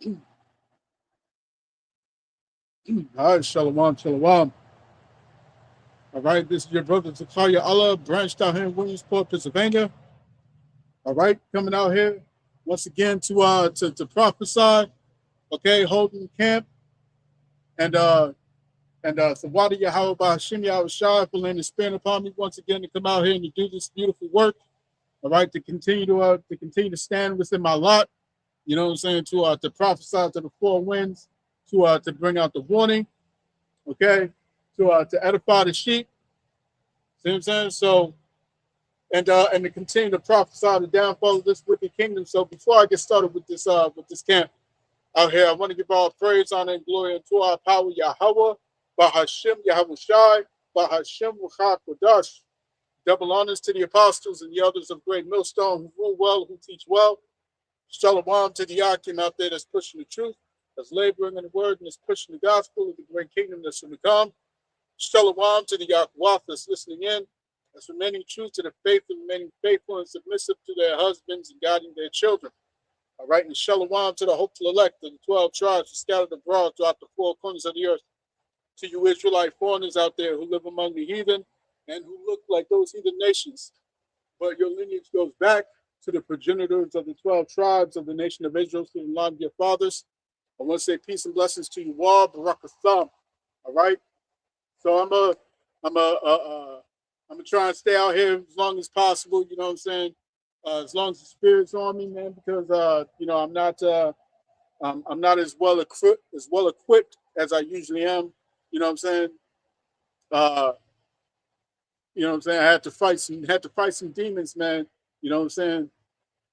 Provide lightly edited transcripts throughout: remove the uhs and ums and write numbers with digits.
All right, shalom, shalom. All right, this is your brother Zakaria Allah, branched out here in Williamsport, Pennsylvania. All right, coming out here once again to prophesy. Okay, holding camp and Sawadi Yahweh Bahashim Yahweh Shai for laying the spirit upon me once again to come out here and to do this beautiful work. All right, to continue to stand within my lot. You know what I'm saying? To prophesy to the four winds, to bring out the warning. Okay, to edify the sheep. See what I'm saying? So and to continue to prophesy the downfall of this wicked kingdom. So before I get started with this camp out here, I want to give all praise, honor, and glory unto our power Yahweh, Bahashim Yahweh Shai, Bahashim Ruchak Kodash. Double honors to the apostles and the elders of Great Millstone who rule well, who teach well. Shalom to the Akim out there that's pushing the truth, that's laboring in the word, and that's pushing the gospel of the great kingdom that's going to come. Shalom to the Yakwaf that's listening in, that's remaining true to the faith and remaining faithful and submissive to their husbands and guiding their children. All right, and shalom to the hopeful elect of the 12 tribes scattered abroad throughout the four corners of the earth. To you Israelite foreigners out there who live among the heathen and who look like those heathen nations, but your lineage goes back to the progenitors of the 12 tribes of the nation of Israel, through the line of your fathers. I want to say peace and blessings to you all, Barak Hasam. All right. So I'm gonna try and stay out here as long as possible. You know what I'm saying? As long as the spirit's on me, man, because I'm not as well equipped as I usually am. You know what I'm saying? Uh, I had to fight some demons, man. You know what I'm saying?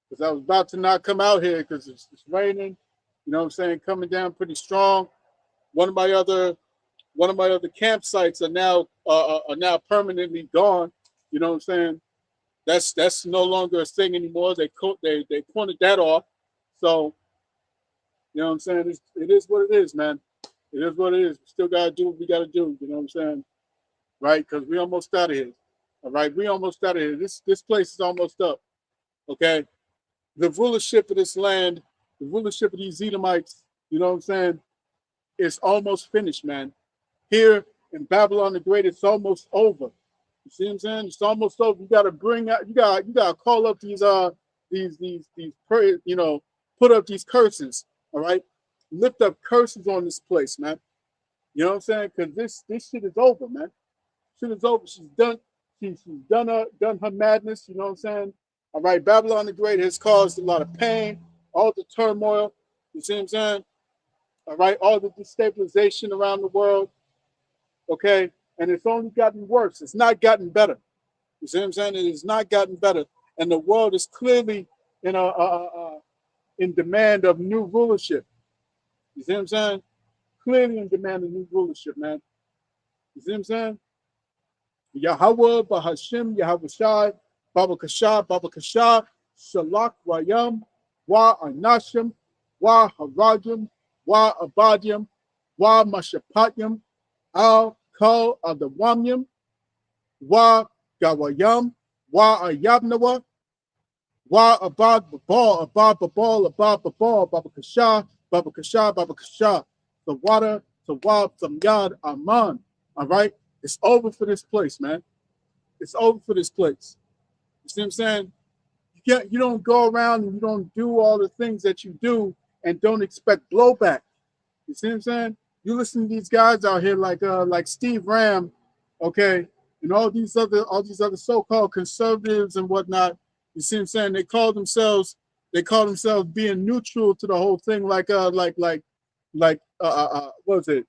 Because I was about to not come out here because it's raining. You know what I'm saying? Coming down pretty strong. One of my other campsites are now permanently gone. You know what I'm saying? That's no longer a thing anymore. They pointed that off. So you know what I'm saying? It is what it is, man. It is what it is. We still gotta do what we gotta do. You know what I'm saying? Right? Because we almost out of here. All right, we almost out of here. This place is almost up. Okay, the rulership of this land, the rulership of these Edomites. You know what I'm saying? It's almost finished, man. Here in Babylon the Great, it's almost over. You see what I'm saying? It's almost over. You got to bring out. You got to call up these put up these curses. All right, lift up curses on this place, man. You know what I'm saying? Because this shit is over, man. Shit is over. She's done. She's done her madness. You know what I'm saying? All right, Babylon the Great has caused a lot of pain, all the turmoil. You see what I'm saying? All right, all the destabilization around the world. Okay, and it's only gotten worse. It's not gotten better. You see what I'm saying? It has not gotten better, and the world is clearly in demand of new rulership. You see what I'm saying? Clearly in demand of new rulership, man. You see what I'm saying? Yahweh, Bahashim, Yahweh Shai, Baba Kasha, Shalak Wayam, Wa Anashim, Wa Harajim, Wa Abadium, Wa Mashapatyam, Al Kal Adawamyam, Wa Gawayam, Wa Ayabnawa, Wa Abad Babal, Abad Babal, Abad Babal, Baba Kasha, Baba Kasha, Baba Kasha, the water, the Wab, Samyad, Aman. All right? It's over for this place, man. It's over for this place. You see what I'm saying? You don't go around and you don't do all the things that you do and don't expect blowback. You see what I'm saying? You listen to these guys out here like Steve Ram, okay, and all these other so-called conservatives and whatnot. You see what I'm saying? They call themselves being neutral to the whole thing, what was it?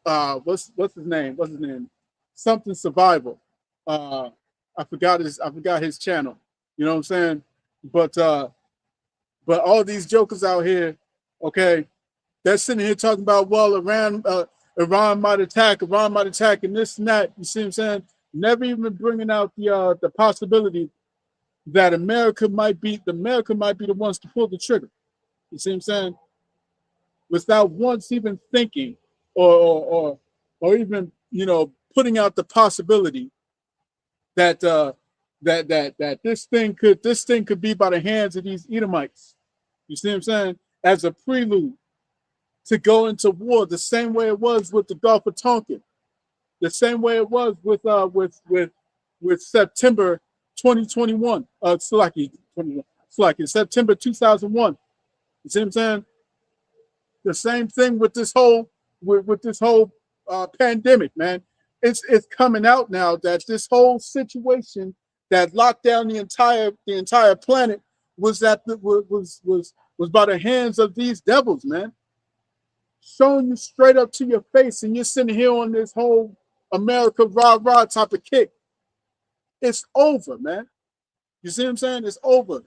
What's his name? What's his name? Something Survival. I forgot his channel. You know what I'm saying? But all these jokers out here, okay, they're sitting here talking about, well, Iran might attack, and this and that. You see what I'm saying? Never even bringing out the possibility that America might be the ones to pull the trigger. You see what I'm saying? Without once even thinking or even putting out the possibility that that this thing could be by the hands of these Edomites. You see what I'm saying? As a prelude to go into war, the same way it was with the Gulf of Tonkin, the same way it was with September 2021, September 2001. You see what I'm saying? The same thing with this whole pandemic, man. It's coming out now that this whole situation that locked down the entire planet was by the hands of these devils, man. Showing you straight up to your face, and you're sitting here on this whole America rah rah type of kick. It's over, man. You see what I'm saying? It's over.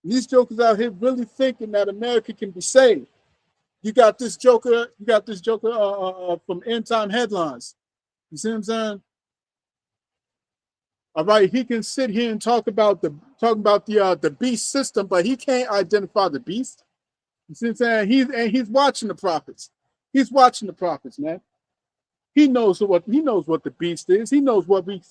These jokers out here really thinking that America can be saved. You got this joker from End Time Headlines. You see what I'm saying? All right, he can sit here and talk about the beast system, but he can't identify the beast. You see what I'm saying? He's watching the prophets. He's watching the prophets, man. He knows what the beast is. He knows what we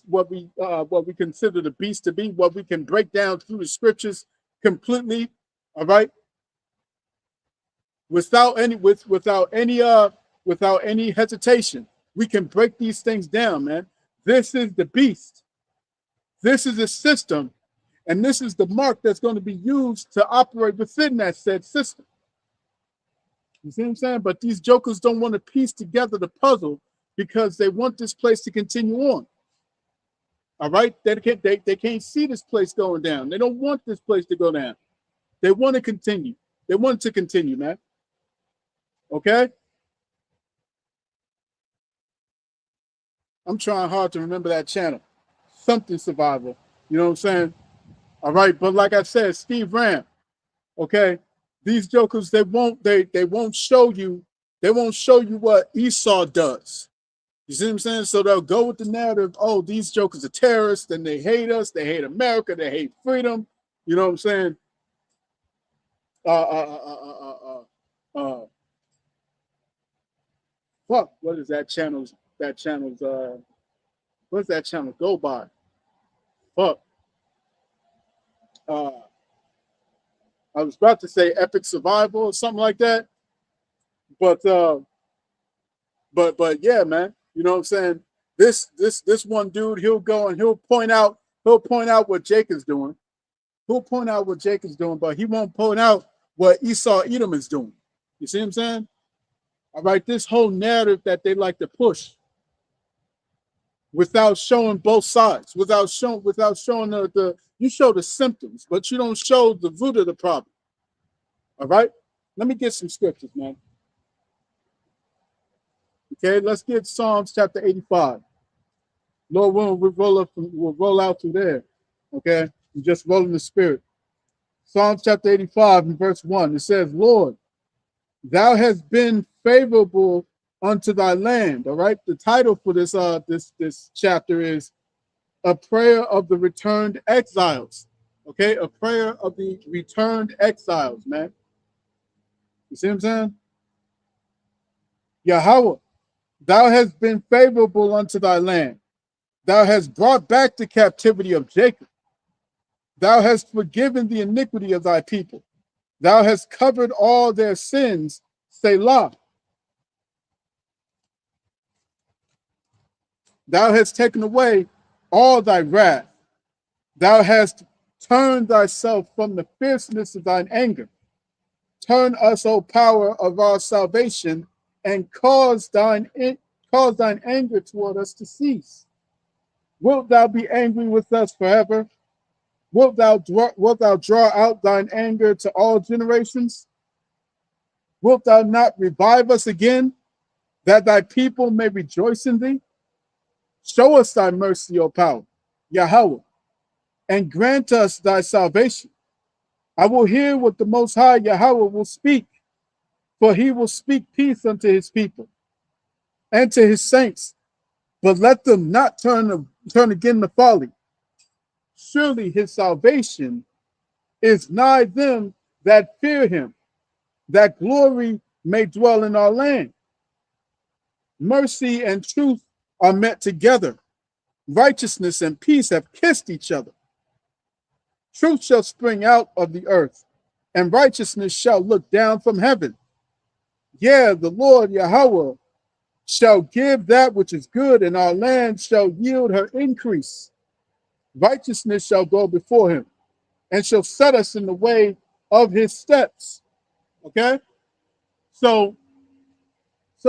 consider the beast to be, what we can break down through the scriptures completely. All right. Without any hesitation, we can break these things down, man. This is the beast. This is a system, and this is the mark that's going to be used to operate within that said system. You see what I'm saying? But these jokers don't want to piece together the puzzle because they want this place to continue on. All right? They can't see this place going down. They don't want this place to go down. They want to continue. They want it to continue, man. Okay? I'm trying hard to remember that channel. Something Survival. You know what I'm saying? All right, but like I said, Steve Ram. Okay, these jokers, they won't show you what Esau does. You see what I'm saying? So they'll go with the narrative, oh, these jokers are terrorists, and they hate us, they hate America, they hate freedom. You know what I'm saying? Fuck, what is that channel's what's that channel go by? Fuck. I was about to say Epic Survival or something like that. But yeah, man. You know what I'm saying? This one dude, he'll go and he'll point out what Jake is doing. He'll point out what Jake is doing, but he won't point out what Esau Edom is doing. You see what I'm saying? All right, this whole narrative that they like to push without showing both sides, without showing you show the symptoms, but you don't show the root of the problem. All right, let me get some scriptures, man. Okay, let's get Psalms chapter 85. Lord willing, we'll roll out through there. Okay, and just roll in the spirit. Psalms chapter 85 and verse 1. It says, Lord, thou hast been favorable unto thy land. All right. The title for this chapter is A Prayer of the Returned Exiles. Okay, a prayer of the returned exiles, man. You see what I'm saying? Yahweh, thou hast been favorable unto thy land. Thou hast brought back the captivity of Jacob. Thou hast forgiven the iniquity of thy people. Thou hast covered all their sins, Selah. Thou hast taken away all thy wrath. Thou hast turned thyself from the fierceness of thine anger. Turn us, O power of our salvation, and cause thine anger toward us to cease. Wilt thou be angry with us forever? Wilt thou draw out thine anger to all generations? Wilt thou not revive us again, that thy people may rejoice in thee? Show us thy mercy, O power, Yahweh, and grant us thy salvation. I will hear what the Most High Yahweh will speak, for he will speak peace unto his people and to his saints, but let them not turn again to folly. Surely his salvation is nigh them that fear him, that glory may dwell in our land. Mercy and truth are met together. Righteousness and peace have kissed each other. Truth shall spring out of the earth, and righteousness shall look down from heaven. Yeah, the Lord Yahweh shall give that which is good, and our land shall yield her increase. Righteousness shall go before him, and shall set us in the way of his steps. Okay? So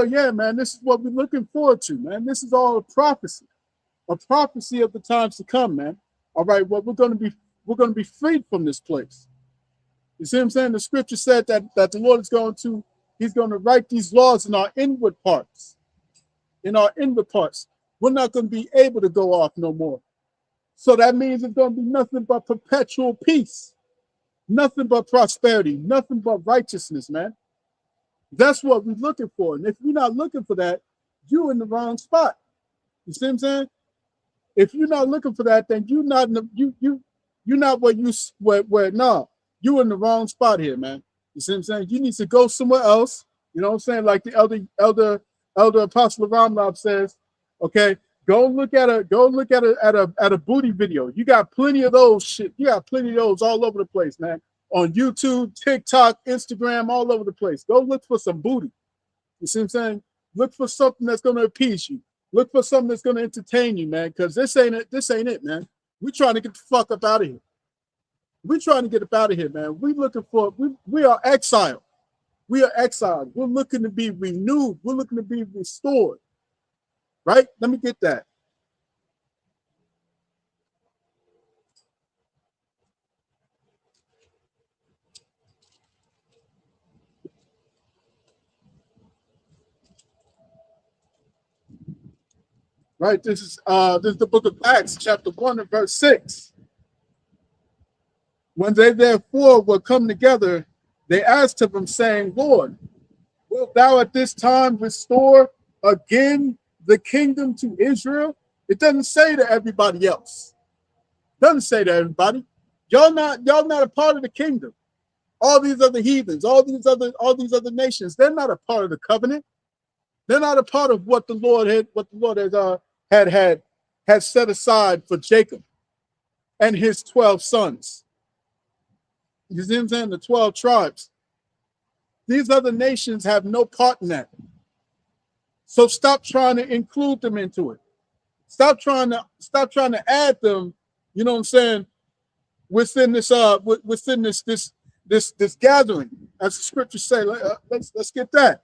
yeah, man, this is what we're looking forward to, man. This is all a prophecy of the times to come, man. All right, well, we're gonna be freed from this place. You see what I'm saying? The scripture said that the Lord is he's going to write these laws in our inward parts. In our inward parts. We're not going to be able to go off no more. So that means it's going to be nothing but perpetual peace, nothing but prosperity, nothing but righteousness, man. That's what we're looking for. And if you're not looking for that, you're in the wrong spot. You see what I'm saying? If you're not looking for that, then you're not you're in the wrong spot here, man. You see what I'm saying? You need to go somewhere else. You know what I'm saying? Like the elder Apostle Ramlab says, okay, go look at a booty video. You got plenty of those shit. You got plenty of those all over the place, man. On YouTube, TikTok, Instagram, all over the place. Go look for some booty. You see what I'm saying? Look for something that's going to appease you. Look for something that's going to entertain you, man, because this ain't it, man. We're trying to get the fuck up out of here. We're trying to get up out of here, man. We are exiled. We are exiled. We're looking to be renewed. We're looking to be restored. Right? Let me get that. Right? This is the book of Acts, chapter 1 and verse 6. When they therefore were come together, they asked of him, saying, Lord, wilt thou at this time restore again the kingdom to Israel? It doesn't say to everybody else. It doesn't say to everybody. Y'all not a part of the kingdom. All these other heathens, all these other nations, they're not a part of the covenant. They're not a part of what the Lord had set aside for Jacob and his 12 sons. You see what I'm saying? The 12 tribes. These other nations have no part in that. So stop trying to include them into it. Stop trying to add them, you know what I'm saying, within this gathering, as the scriptures say. Let's get that.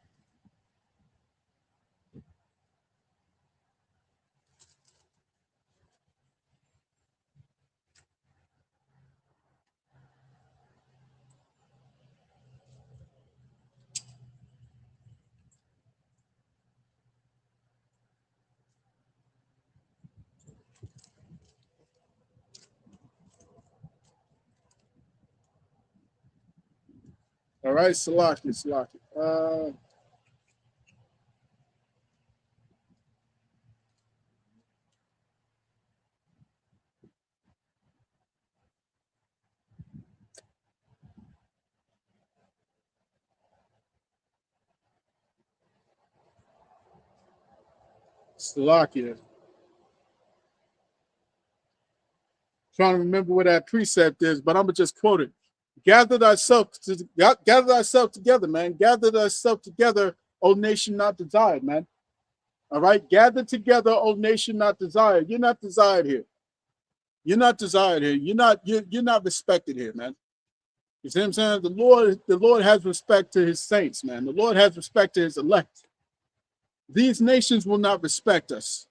All right, Salaki. Salakia. Trying to remember where that precept is, but I'm gonna just quote it. Gather thyself together, man. Gather thyself together, O nation not desired, man. All right, gather together, O nation not desired. You're not desired here. You're not desired here. You're not respected here, man. You see what I'm saying? The Lord has respect to his saints, man. The Lord has respect to his elect. These nations will not respect us.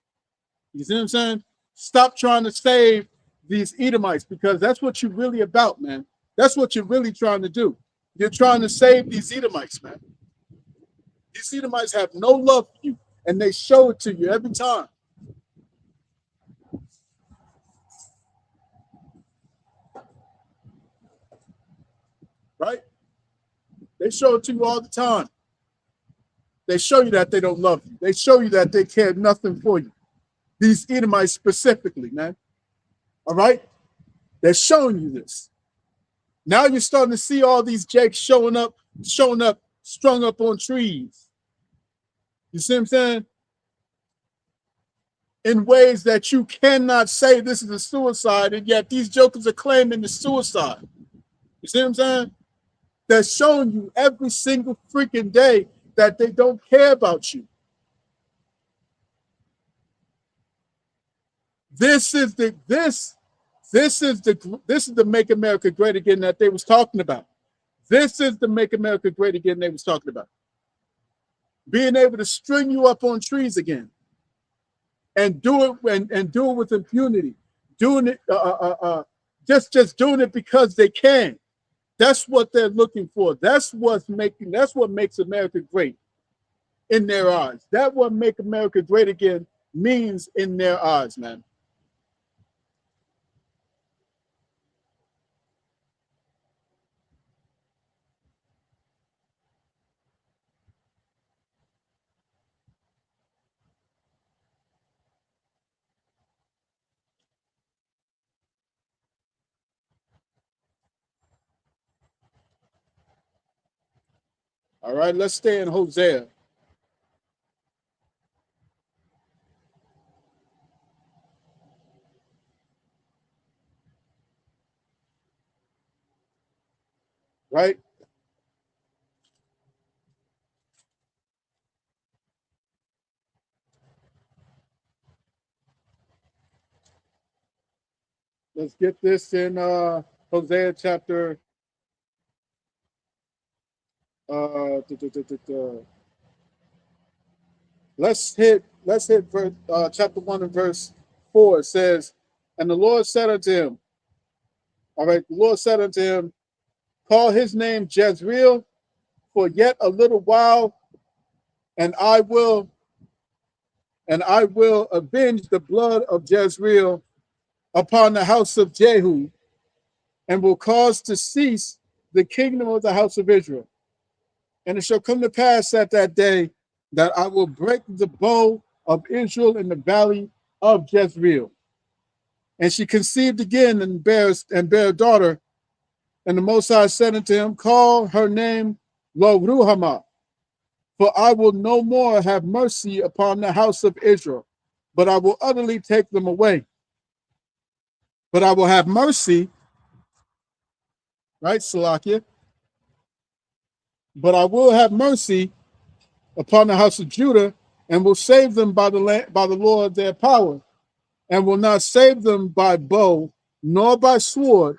You see what I'm saying? Stop trying to save these Edomites, because that's what you're really about, man. That's what you're really trying to do. You're trying to save these Edomites, man. These Edomites have no love for you, and they show it to you every time. Right? They show it to you all the time. They show you that they don't love you. They show you that they care nothing for you. These Edomites specifically, man. All right? They're showing you this. Now you're starting to see all these jakes showing up, strung up on trees. You see what I'm saying? in ways that you cannot say this is a suicide, and yet these jokers are claiming the suicide. You see what I'm saying? They're showing you every single freaking day that they don't care about you. This is the Make America Great Again that they was talking about. This is the Make America Great Again they was talking about. Being able to string you up on trees again, and do it with impunity, doing it just doing it because they can. That's what they're looking for. That's what makes America great in their eyes. That what Make America Great Again means in their eyes, man. All right, let's stay in Hosea. Right? Let's get this in Hosea chapter let's hit verse, chapter 1 and verse 4. It says, and the Lord said unto him, all right, the Lord said unto him, call his name Jezreel, for yet a little while, and I will avenge the blood of Jezreel upon the house of Jehu, and will cause to cease the kingdom of the house of Israel. And it shall come to pass at that day that I will break the bow of Israel in the valley of Jezreel. And she conceived again and bare a daughter. And the Most High said unto him, call her name Lo-Ruhamah, for I will no more have mercy upon the house of Israel, but I will utterly take them away. But I will have mercy, right, Salakia? But I will have mercy upon the house of Judah, and will save them by the Lord their power, and will not save them by bow, nor by sword,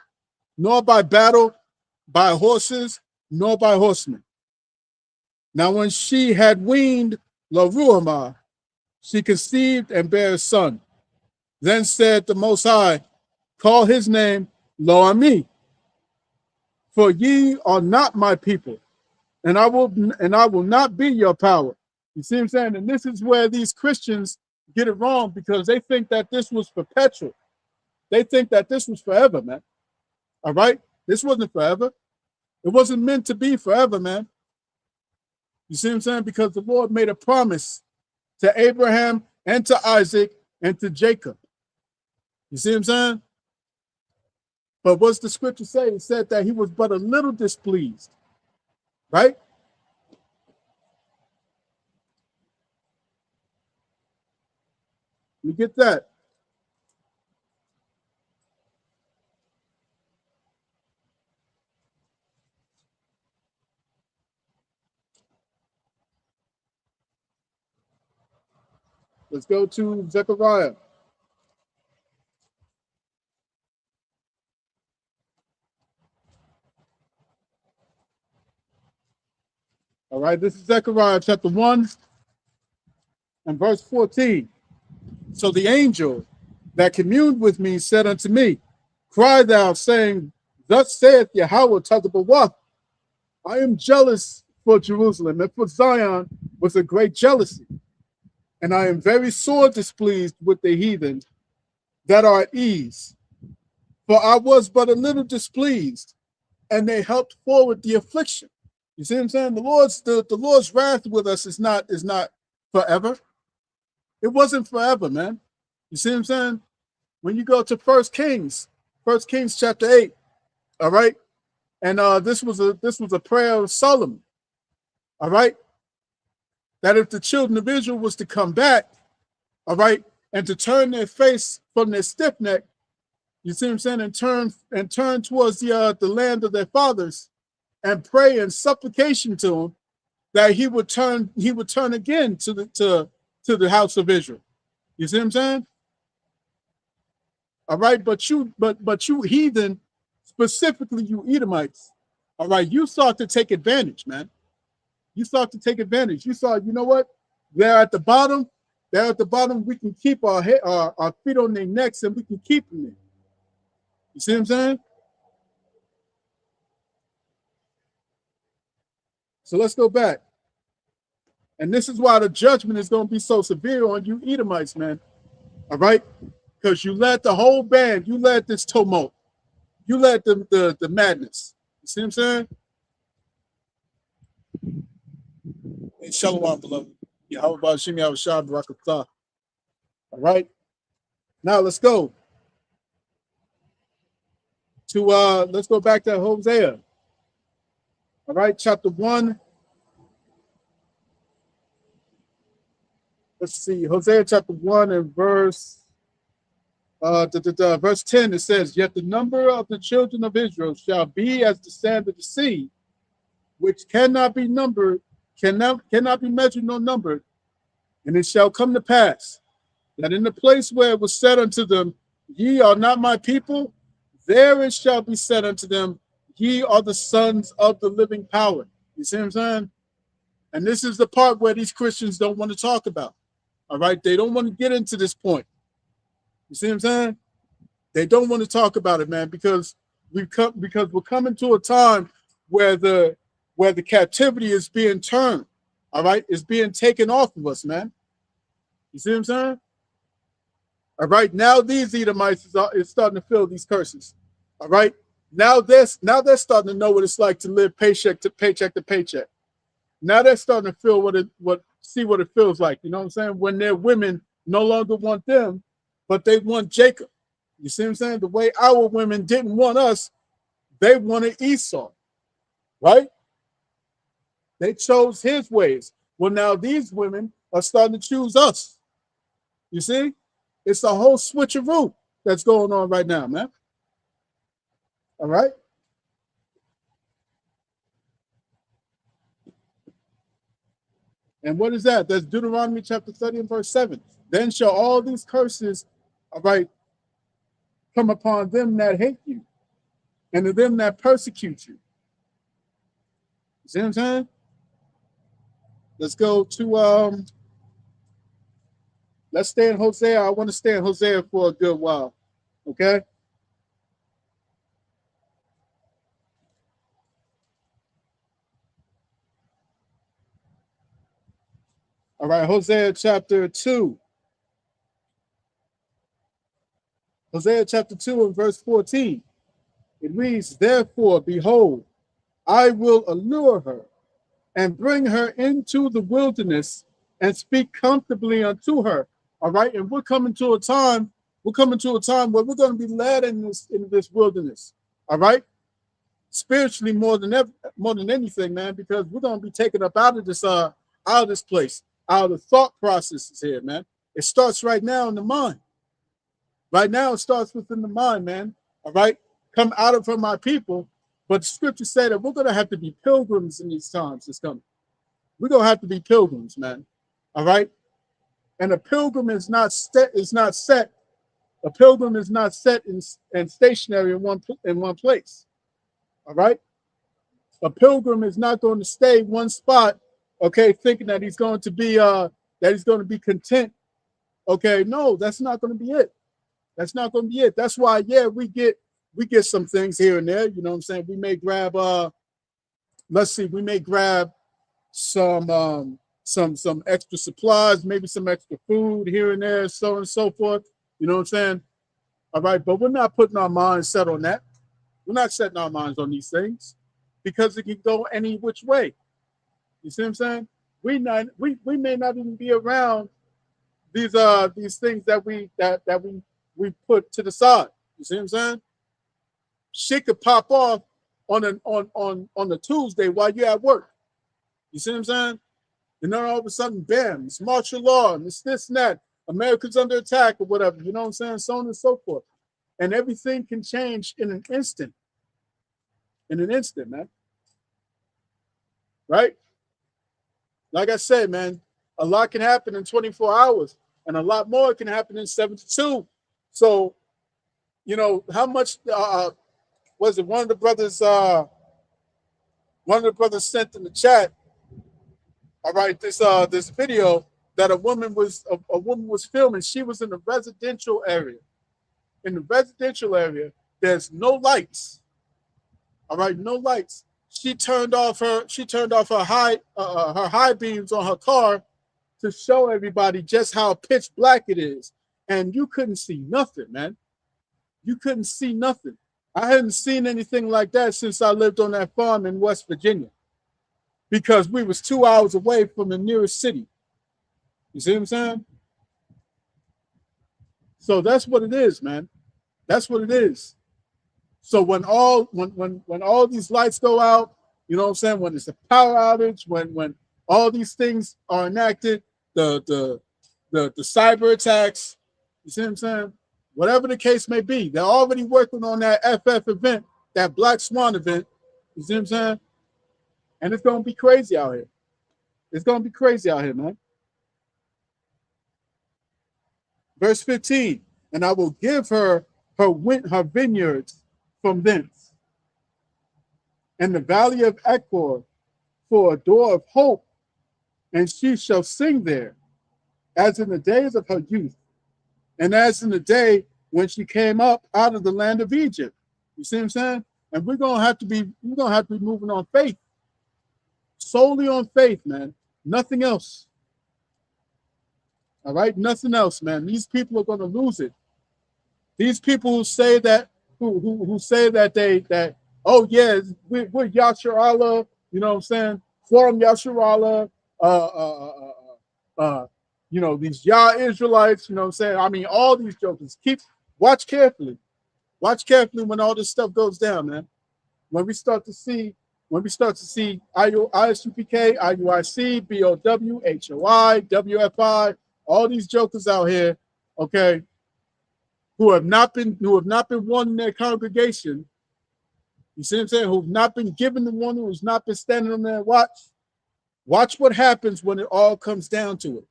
nor by battle, by horses, nor by horsemen. Now when she had weaned Lo-Ruhamah, she conceived and bare a son. Then said the Most High, call his name Lo-Ami, for ye are not my people, and I will not be your power. You see what I'm saying? And this is where these Christians get it wrong, because they think that this was perpetual. They think that this was forever, man. All right? This wasn't forever. It wasn't meant to be forever, man. You see what I'm saying? Because the Lord made a promise to Abraham and to Isaac and to Jacob. You see what I'm saying? But what's the scripture say? It said that he was but a little displeased, right? You get that? Let's go to Zechariah. All right, this is Zechariah chapter 1 and verse 14. So the angel that communed with me said unto me, cry thou, saying, thus saith Yahweh Tadabawah, I am jealous for Jerusalem and for Zion with a great jealousy. And I am very sore displeased with the heathen that are at ease. For I was but a little displeased, and they helped forward the affliction. You see what I'm saying? The Lord's wrath with us is not forever. It wasn't forever, man. You see what I'm saying? When you go to 1 Kings chapter 8, all right? And this was a prayer of Solomon, all right? That if the children of Israel was to come back, all right, and to turn their face from their stiff neck, you see what I'm saying, and turn towards the land of their fathers, and pray in supplication to him that he would turn again to the house of Israel. You see what I'm saying? All right, but you heathen, specifically you Edomites, all right, you sought to take advantage, man. You sought to take advantage. You saw, you know what? They're at the bottom. They're at the bottom. We can keep our feet on their necks, and we can keep them there. You see what I'm saying? So let's go back. And this is why the judgment is going to be so severe on you Edomites, man. All right? Because you led the whole band. You led this tumult. You led the madness. You see what I'm saying? Hey, Shalom, beloved. Yahweh Shem Yahushua Barakatah. All right. Now let's go to let's go back to Hosea. All right, chapter 1. Let's see, Hosea chapter 1 and verse 10, it says, "Yet the number of the children of Israel shall be as the sand of the sea, which cannot be numbered, cannot be measured nor numbered. And it shall come to pass that in the place where it was said unto them, Ye are not my people, there it shall be said unto them, Ye are the sons of the living power." You see what I'm saying? And this is the part where these Christians don't want to talk about. All right, they don't want to get into this point. You see what I'm saying? They don't want to talk about it, man, because we're coming to a time where the captivity is being turned. All right, it's being taken off of us, man. You see what I'm saying? All right, now these Edomites is starting to feel these curses. All right, now they're starting to know what it's like to live paycheck to paycheck. Now they're starting to feel what it feels like. You know what I'm saying? When their women no longer want them, but they want Jacob. You see what I'm saying? The way our women didn't want us, they wanted Esau, right? They chose his ways. Well, now these women are starting to choose us. You see? It's a whole switcheroo that's going on right now, man. All right? And what is that? That's Deuteronomy chapter 30 and verse 7. Then shall all these curses, all right, come upon them that hate you and to them that persecute you. You see what I'm saying? Let's go to let's stay in Hosea. I want to stay in Hosea for a good while. Okay. All right, Hosea chapter 2. Hosea chapter 2 and verse 14. It reads, "Therefore, behold, I will allure her and bring her into the wilderness and speak comfortably unto her." All right, and we're coming to a time where we're going to be led in this wilderness. All right, spiritually more than anything, man, because we're going to be taken up out of this place, out of the thought processes here, man. It starts right now in the mind. Right now, it starts within the mind, man. All right, come out of her, my people. But the scriptures say that we're going to have to be pilgrims in these times that's coming. We're going to have to be pilgrims, man. All right, and a pilgrim is not set. A pilgrim is not set and stationary in one place. All right, a pilgrim is not going to stay one spot. Okay, thinking that he's going to be content. Okay, no, that's not going to be it. That's not going to be it. That's why, yeah, we get some things here and there. You know what I'm saying? We may grab we may grab some extra supplies, maybe some extra food here and there, so on and so forth. You know what I'm saying? All right, but we're not putting our minds set on that. We're not setting our minds on these things because it can go any which way. You see what I'm saying? We may not even be around these things that we put to the side. You see what I'm saying? Shit could pop off on a Tuesday while you're at work. You see what I'm saying? And then all of a sudden, bam, it's martial law and it's this and that. America's under attack or whatever, you know what I'm saying? So on and so forth. And everything can change in an instant. In an instant, man. Right? Like I said, man, a lot can happen in 24 hours and a lot more can happen in 72. So, you know, how much was it? One of the brothers sent in the chat, all right, this video that a woman was filming. She was in the residential area. In the residential area, there's no lights. All right, no lights. She turned off her high beams on her car to show everybody just how pitch black it is. And you couldn't see nothing, man. You couldn't see nothing. I hadn't seen anything like that since I lived on that farm in West Virginia, because we was 2 hours away from the nearest city. You see what I'm saying? So that's what it is, man. That's what it is. So when all these lights go out, you know what I'm saying? When it's a power outage, when all these things are enacted, the cyber attacks, you see what I'm saying? Whatever the case may be, they're already working on that FF event, that Black Swan event. You see what I'm saying? And it's gonna be crazy out here. It's gonna be crazy out here, man. Verse 15, and I will give her vineyards from thence, and the valley of Echor for a door of hope, and she shall sing there, as in the days of her youth, and as in the day when she came up out of the land of Egypt. You see what I'm saying? And we're gonna have to be moving on faith, solely on faith, man. Nothing else. All right, nothing else, man. These people are gonna lose it. These people who say that, who say that oh yeah, we're Yasharallah, you know what I'm saying? Quorum Yasharallah, you know, these Yah Israelites, you know what I'm saying? I mean, all these jokers. Watch carefully. Watch carefully when all this stuff goes down, man. When we start to see ISUPK, IUIC, BOW, HOI, WFI, all these jokers out here, okay, who have not been one in their congregation. You see what I'm saying? Who've not been given the one, who's not been standing on there. Watch what happens when it all comes down to it.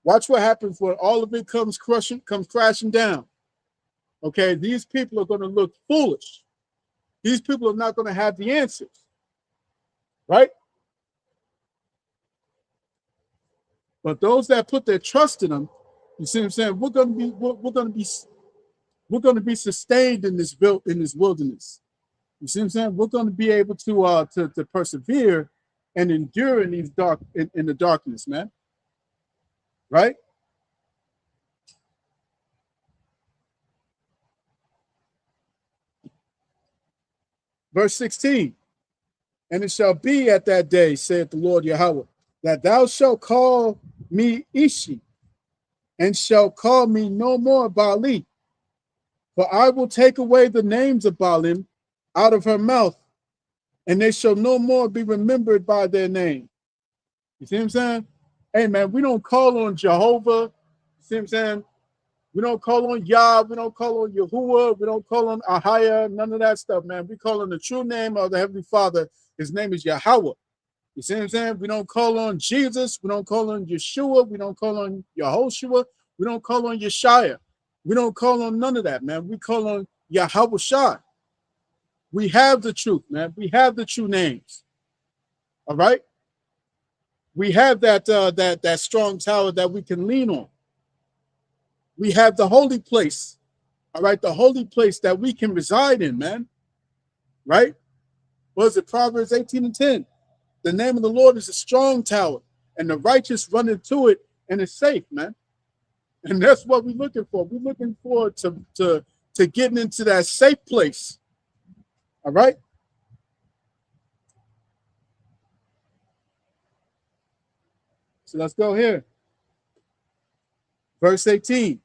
Watch what happens when all of it comes crashing down. Okay, these people are going to look foolish. These people are not going to have the answers, right? But those that put their trust in them, you see what I'm saying? We're going to be sustained in this wilderness. You see what I'm saying? We're going to be able to persevere and endure in these in the darkness, man. Right? Verse 16, and it shall be at that day, saith the Lord Yahweh, that thou shalt call me Ishi, and shall call me no more Baali. For I will take away the names of Baalim out of her mouth, and they shall no more be remembered by their name. You see what I'm saying? Hey, man, we don't call on Jehovah. You see what I'm saying? We don't call on Yah. We don't call on Yahuwah. We don't call on Ahaya. None of that stuff, man. We call on the true name of the Heavenly Father. His name is Yahweh. You see what I'm saying? We don't call on Jesus. We don't call on Yeshua. We don't call on Yehoshua. We don't call on Yeshaya. We don't call on none of that, man. We call on Yahweh Shai. We have the truth, man. We have the true names. All right? We have that strong tower that we can lean on. We have the holy place. All right, the holy place that we can reside in, man. Right? What is it? Proverbs 18:10. The name of the Lord is a strong tower, and the righteous run into it, and it's safe, man. And that's what we're looking for. We're looking forward to getting into that safe place. All right? So let's go here. Verse 18.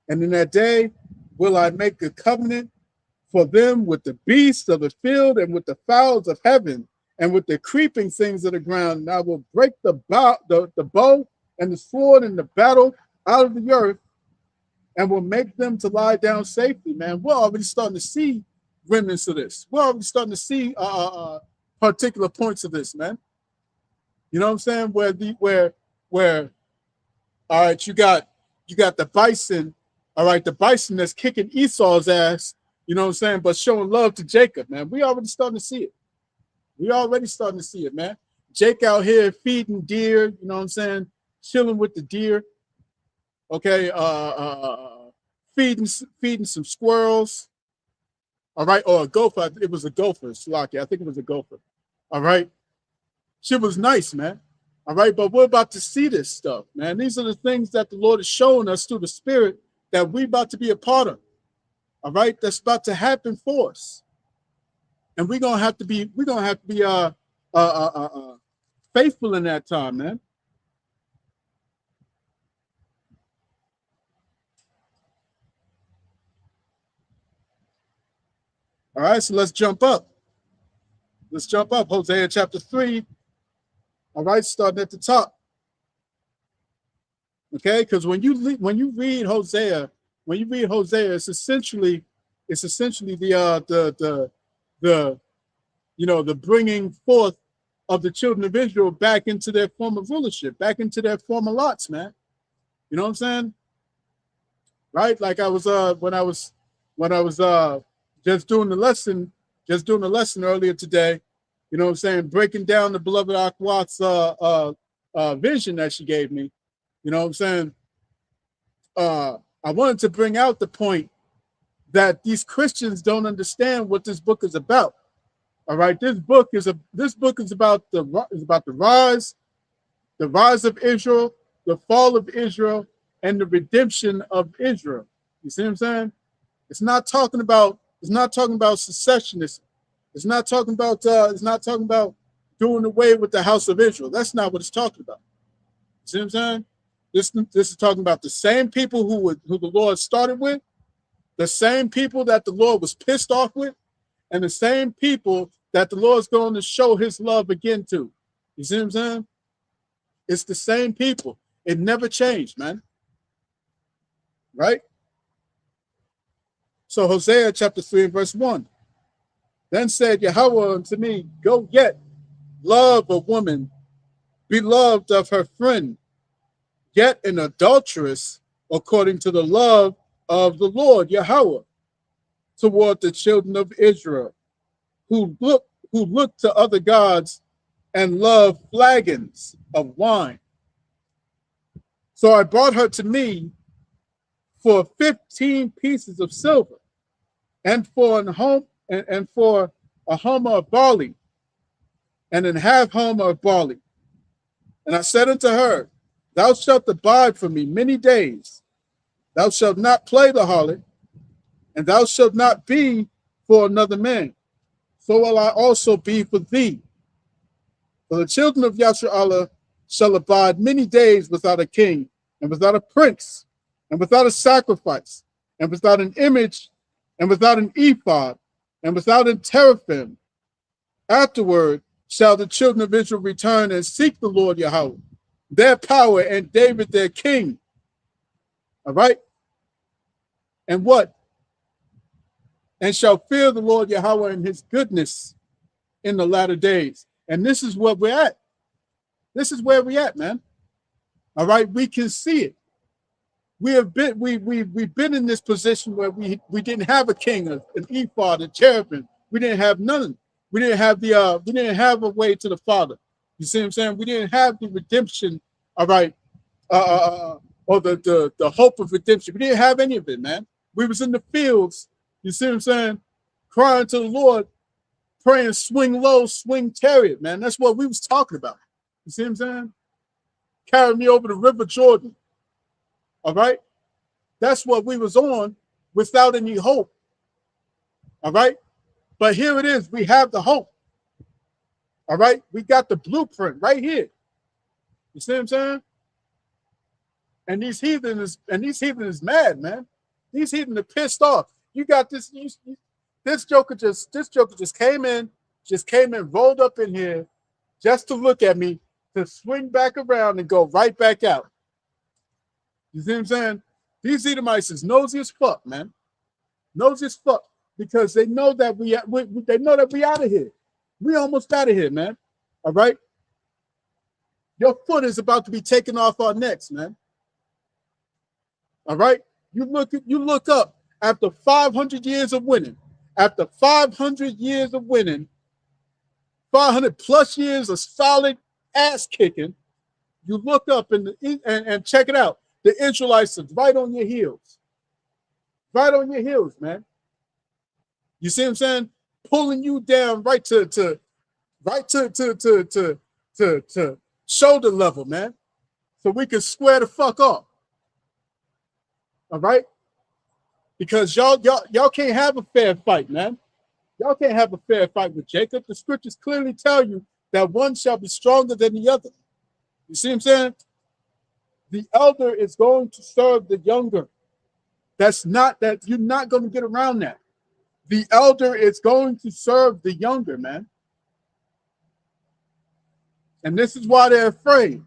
And in that day will I make a covenant for them with the beasts of the field and with the fowls of heaven and with the creeping things of the ground. And I will break the bow and the sword and the battle out of the earth, and will make them to lie down safely, man. We're already starting to see remnants of this. We're already starting to see particular points of this, man. You know what I'm saying? Where all right, you got the bison, all right, the bison that's kicking Esau's ass, you know what I'm saying, but showing love to Jacob, man. We already starting to see it. We already starting to see it, man. Jake out here feeding deer, you know what I'm saying, chilling with the deer. Okay, feeding some squirrels. All right, or a gopher. It was a gopher, Slaki. I think it was a gopher. All right. Shit was nice, man. All right, but we're about to see this stuff, man. These are the things that the Lord is showing us through the Spirit that we're about to be a part of. All right, that's about to happen for us, and we're gonna have to be faithful in that time, man. All right, so let's jump up. Let's jump up. Hosea chapter 3. All right, starting at the top. Okay, because when you read Hosea, it's essentially the the bringing forth of the children of Israel back into their former rulership, back into their former lots, man. You know what I'm saying? Right? Like I was when I was just doing the lesson earlier today, you know what I'm saying, breaking down the beloved Akwat's vision that she gave me. You know what I'm saying? I wanted to bring out the point that these Christians don't understand what this book is about. All right, this book is about the rise of Israel, the fall of Israel, and the redemption of Israel. You see what I'm saying? It's not talking about secessionism. It's not talking about doing away with the house of Israel. That's not what it's talking about. You see what I'm saying? This is talking about the same people who the Lord started with, the same people that the Lord was pissed off with, and the same people that the Lord's going to show his love again to. You see what I'm saying? It's the same people. It never changed, man. Right? So Hosea chapter 3 and verse 1. Then said Yahweh unto me, go yet, love a woman, beloved of her friend, yet an adulteress, according to the love of the Lord Yahweh, toward the children of Israel, who look to other gods and love flagons of wine. So I brought her to me for 15 pieces of silver, and for a homer of barley, and an half homer of barley. And I said unto her, thou shalt abide for me many days. Thou shalt not play the harlot, and thou shalt not be for another man. So will I also be for thee. For the children of Yashar'Allah shall abide many days without a king, and without a prince, and without a sacrifice, and without an image, and without an ephod, and without a teraphim. Afterward shall the children of Israel return and seek the Lord Yahweh, their power, and David their king. All right? And what? And shall fear the Lord Yahweh and his goodness in the latter days. And this is where we're at. This is where we're at, man. All right, we can see it. We've been in this position where we didn't have a king, an ephod, a cherubim. We didn't have none. We didn't have a way to the Father. You see what I'm saying? We didn't have the redemption, all right, or the hope of redemption. We didn't have any of it, man. We was in the fields, you see what I'm saying, crying to the Lord, praying, swing low, swing chariot, man. That's what we was talking about. You see what I'm saying? Carry me over the river Jordan. All right? That's what we was on without any hope. All right? But here it is. We have the hope. All right? We got the blueprint right here. You see what I'm saying? And these heathen is mad, man. These heathen are pissed off. You got this. This joker just came in, rolled up in here just to look at me, to swing back around and go right back out. You see what I'm saying? These Edomites is nosy as fuck, man. Nosy as fuck, because they know that they know that we out of here. We almost out of here, man. All right. Your foot is about to be taken off our necks, man. All right. You look up after 500 years of winning. After 500 years of winning, 500 plus years of solid ass kicking, you look up and check it out. The Israelites are right on your heels. Right on your heels, man. You see what I'm saying? Pulling you down right to shoulder level, man. So we can square the fuck off. All right? Because y'all can't have a fair fight, man. Y'all can't have a fair fight with Jacob. The scriptures clearly tell you that one shall be stronger than the other. You see what I'm saying? The elder is going to serve the younger. That you're not going to get around that. The elder is going to serve the younger, man. And this is why they're afraid.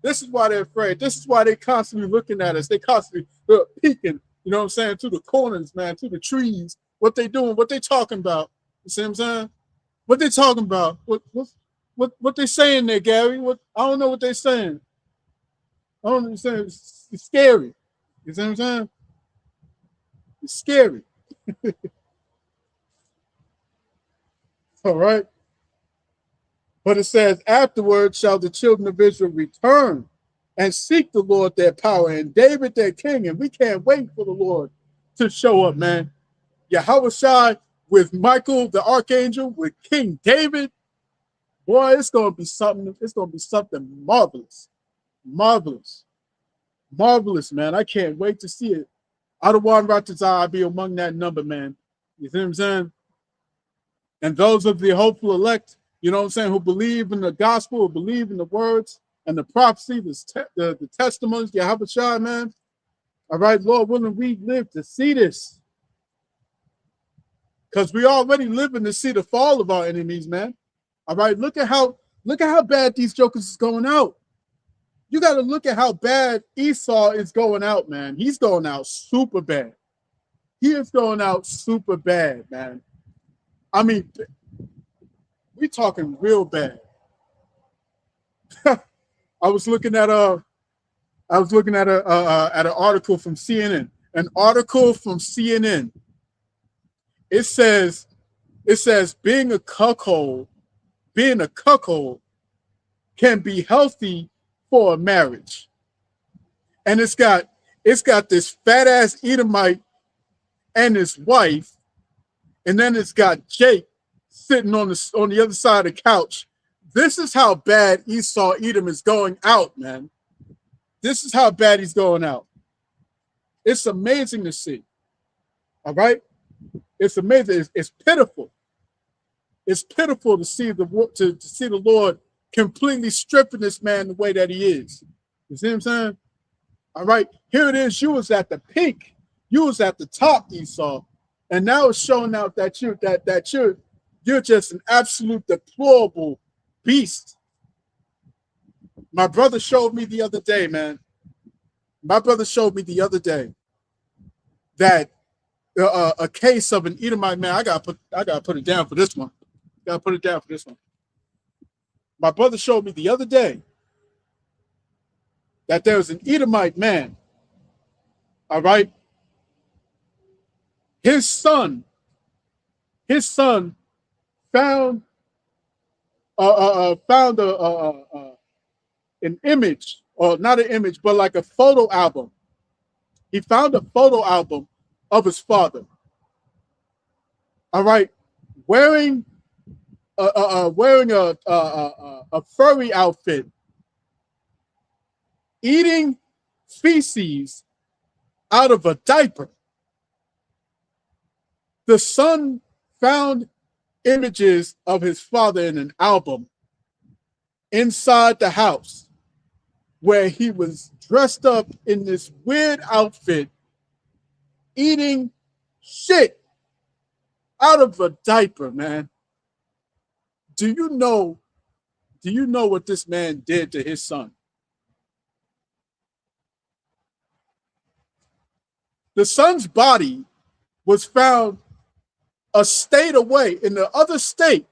This is why they're afraid. This is why they're constantly looking at us. They constantly peeking, you know what I'm saying, to the corners, man, to the trees. What they doing, what they talking about. You see what I'm saying? What they talking about. What they saying there, Gary? I don't know what they saying. I don't understand. It's scary. You see what I'm saying? It's scary. All right. But it says, afterwards shall the children of Israel return and seek the Lord their power and David their king. And we can't wait for the Lord to show up, man. Yahushua with Michael the archangel, with King David. Boy, it's gonna be something. It's gonna be something marvelous. Marvelous. Marvelous, man. I can't wait to see it. Adawan Ratazah, I'll be among that number, man. You see what I'm saying? And those of the hopeful elect, you know what I'm saying, who believe in the gospel, who believe in the words and the prophecy, the testimonies, Yahushua, man. All right, Lord willing, we live to see this. Because we already living to see the fall of our enemies, man. All right, look at how bad these jokers is going out. You got to look at how bad Esau is going out, man. He's going out super bad. He is going out super bad, man. I mean, we talking real bad. I was looking at an article from CNN. An article from CNN. It says being a cuckold can be healthy for a marriage. And it's got this fat ass Edomite and his wife, and then it's got Jake sitting on the other side of the couch. This is how bad Esau Edom is going out, man. This is how bad he's going out. It's amazing to see. All right? It's amazing. It's pitiful. It's pitiful to see the Lord completely stripping this man the way that he is. You see what I'm saying? All right. Here it is. You was at the peak. You was at the top, Esau. And now it's showing out that you're just an absolute deplorable beast. My brother showed me the other day, man. My brother showed me the other day that a case of an Edomite man. I gotta put it down for this one. Gotta put it down for this one. My brother showed me the other day that there was an Edomite man. All right. His son found an image, or not an image, but like a photo album. He found a photo album of his father. All right, wearing a furry outfit, eating feces out of a diaper. The son found images of his father in an album inside the house where he was dressed up in this weird outfit, eating shit out of a diaper, man. Do you know what this man did to his son? The son's body was found a state away in the other state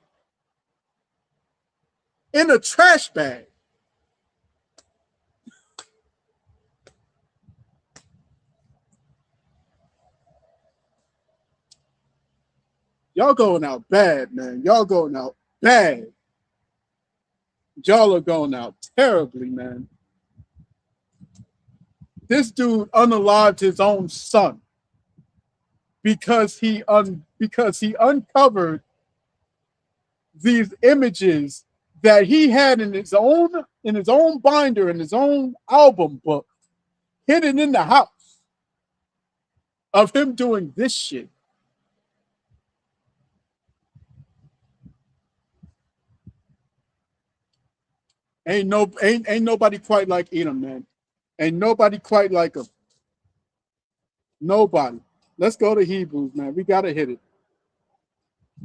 in a trash bag. Y'all going out bad, man. Y'all going out bad. Y'all are going out terribly, man. This dude unalived his own son because he uncovered these images that he had in his own binder, in his own album book, hidden in the house, of him doing this shit. Ain't nobody quite like Edom, man. Ain't nobody quite like him. Nobody. Let's go to Hebrews, man. We gotta hit it.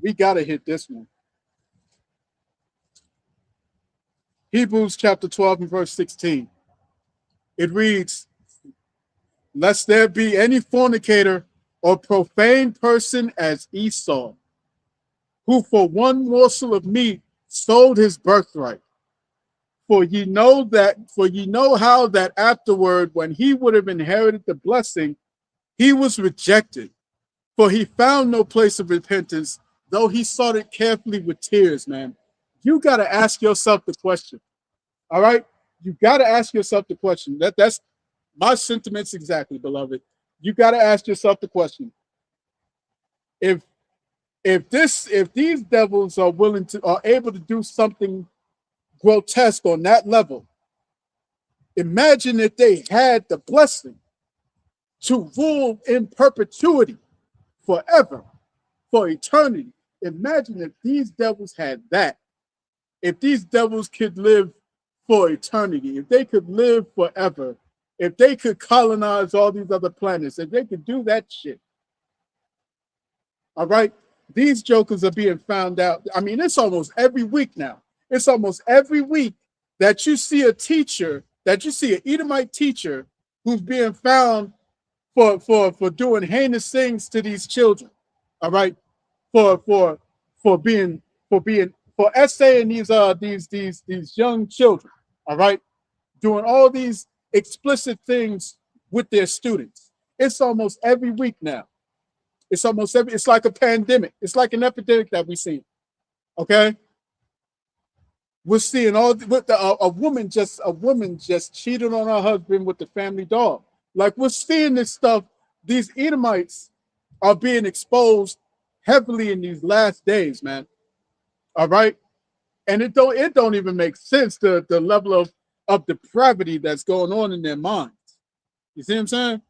We gotta hit this one. Hebrews chapter 12 and verse 16. It reads, lest there be any fornicator or profane person as Esau, who for one morsel of meat sold his birthright. For ye know how that afterward, when he would have inherited the blessing, he was rejected. For he found no place of repentance, though he sought it carefully with tears, man. You got to ask yourself the question. All right? You got to ask yourself the question. That's my sentiments exactly, beloved. You got to ask yourself the question. If these devils are able to do something grotesque on that level, imagine if they had the blessing to rule in perpetuity, forever, for eternity. Imagine if these devils had that. If these devils could live for eternity, if they could live forever, if they could colonize all these other planets, if they could do that shit. All right? These jokers are being found out. I mean, it's almost every week now. It's almost every week that you see a teacher, that you see an Edomite teacher who's being found for doing heinous things to these children. All right, for essaying these young children. All right, doing all these explicit things with their students. It's almost every week now. It's like a pandemic. It's like an epidemic that we see. Okay. We're seeing a woman just cheated on her husband with the family dog. Like, we're seeing this stuff. These Edomites are being exposed heavily in these last days, man. All right, and it don't even make sense, the level of depravity that's going on in their minds. You see what I'm saying?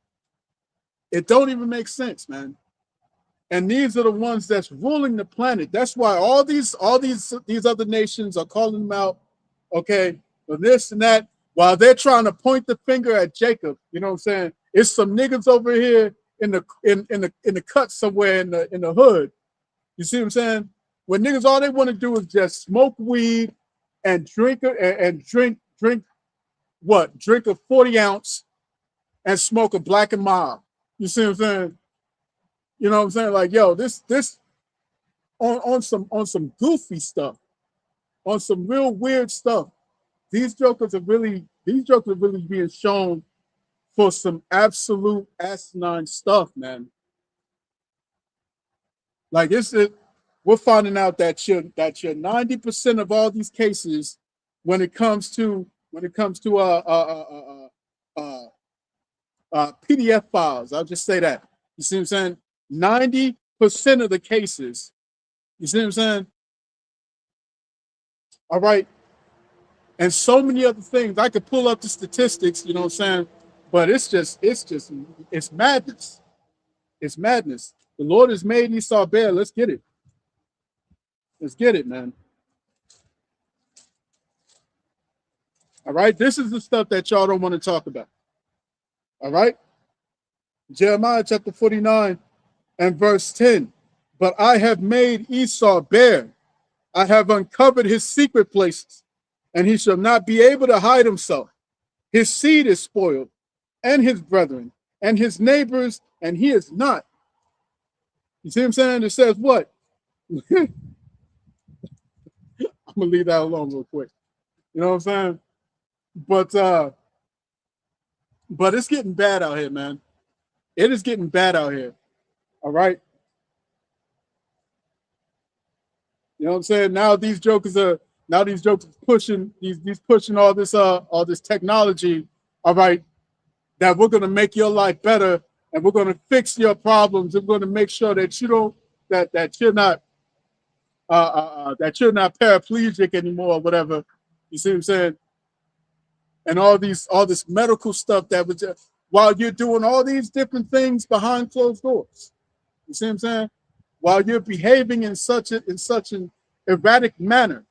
It don't even make sense, man. And these are the ones that's ruling the planet. That's why all these other nations are calling them out, okay, for this and that, while they're trying to point the finger at Jacob. You know what I'm saying? It's some niggas over here in the cut somewhere in the hood. You see what I'm saying? When niggas, all they want to do is just smoke weed and drink a 40 ounce and smoke a Black and Mild. You see what I'm saying? You know what I'm saying? Like, yo, this on some goofy stuff, on some real weird stuff. These jokers are really being shown for some absolute asinine stuff, man. Like, we're finding out that you're 90% of all these cases, when it comes to PDF files. I'll just say that. You see what I'm saying? 90% of the cases. You see what I'm saying? All right. And so many other things. I could pull up the statistics, you know what I'm saying? But it's madness. It's madness. The Lord has made Esau bare. Let's get it. Let's get it, man. All right. This is the stuff that y'all don't want to talk about. All right. Jeremiah chapter 49 and verse 10. But I have made Esau bare. I have uncovered his secret places, and he shall not be able to hide himself. His seed is spoiled, and his brethren, and his neighbors and he is not. You see what I'm saying? It says what? I'm gonna leave that alone real quick. You know what I'm saying? But it's getting bad out here, man. It is getting bad out here. All right. You know what I'm saying? Now these jokers pushing these pushing all this technology, all right, that we're gonna make your life better and we're gonna fix your problems and we're gonna make sure that you don't that you're not paraplegic anymore or whatever. You see what I'm saying? And all this medical stuff that was just, while you're doing all these different things behind closed doors. You see what I'm saying? While you're behaving in such an erratic manner.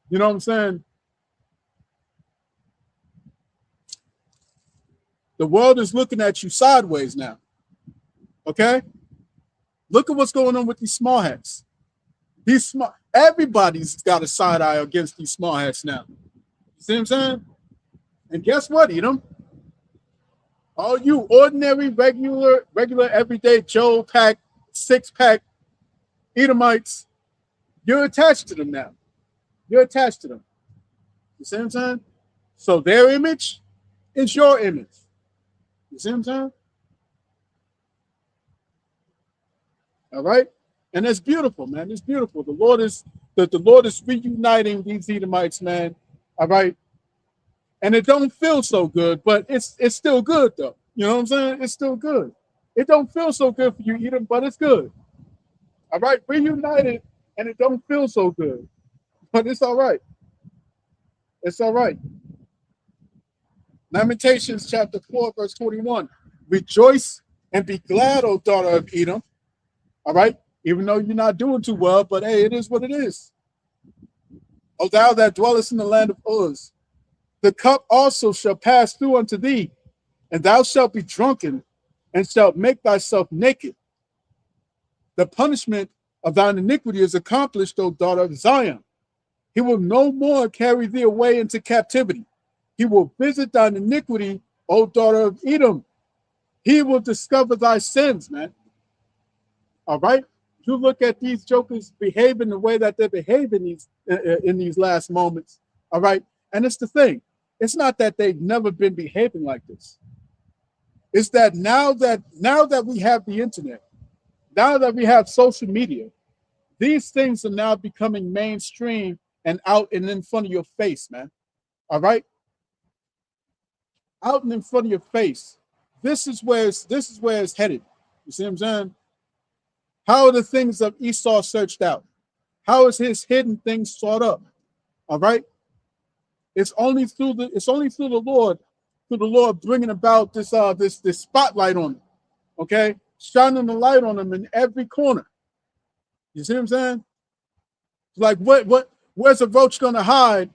You know what I'm saying? The world is looking at you sideways now. Okay? Look at what's going on with these small hats. Everybody's got a side eye against these small hats now. You see what I'm saying? And guess what, Edom? All you ordinary, regular, everyday Joe pack, six-pack Edomites, you're attached to them now. You're attached to them. You see what I'm saying? So their image is your image. You see what I'm saying? All right? And it's beautiful, man. It's beautiful. The Lord is reuniting these Edomites, man. All right. And it don't feel so good, but it's still good though. You know what I'm saying? It's still good. It don't feel so good for you, Edom, but it's good. All right, reunited, and it don't feel so good, but it's all right. It's all right. Lamentations chapter 4, verse 21. Rejoice and be glad, O daughter of Edom. All right, even though you're not doing too well, but hey, it is what it is. O thou that dwellest in the land of Uz, the cup also shall pass through unto thee, and thou shalt be drunken, and shalt make thyself naked. The punishment of thine iniquity is accomplished, O daughter of Zion. He will no more carry thee away into captivity. He will visit thine iniquity, O daughter of Edom. He will discover thy sins, man. All right? You look at these jokers behaving the way that they're behaving in these last moments. All right? And it's the thing. It's not that they've never been behaving like this. It's that now that we have the internet, now that we have social media, these things are now becoming mainstream and out and in front of your face, man. All right? Out and in front of your face. This is where it's headed. You see what I'm saying? How are the things of Esau searched out? How is his hidden things sought up? All right? It's only through the Lord bringing about this spotlight on him. Okay? Shining the light on him in every corner. You see what I'm saying? Like where's a roach gonna hide?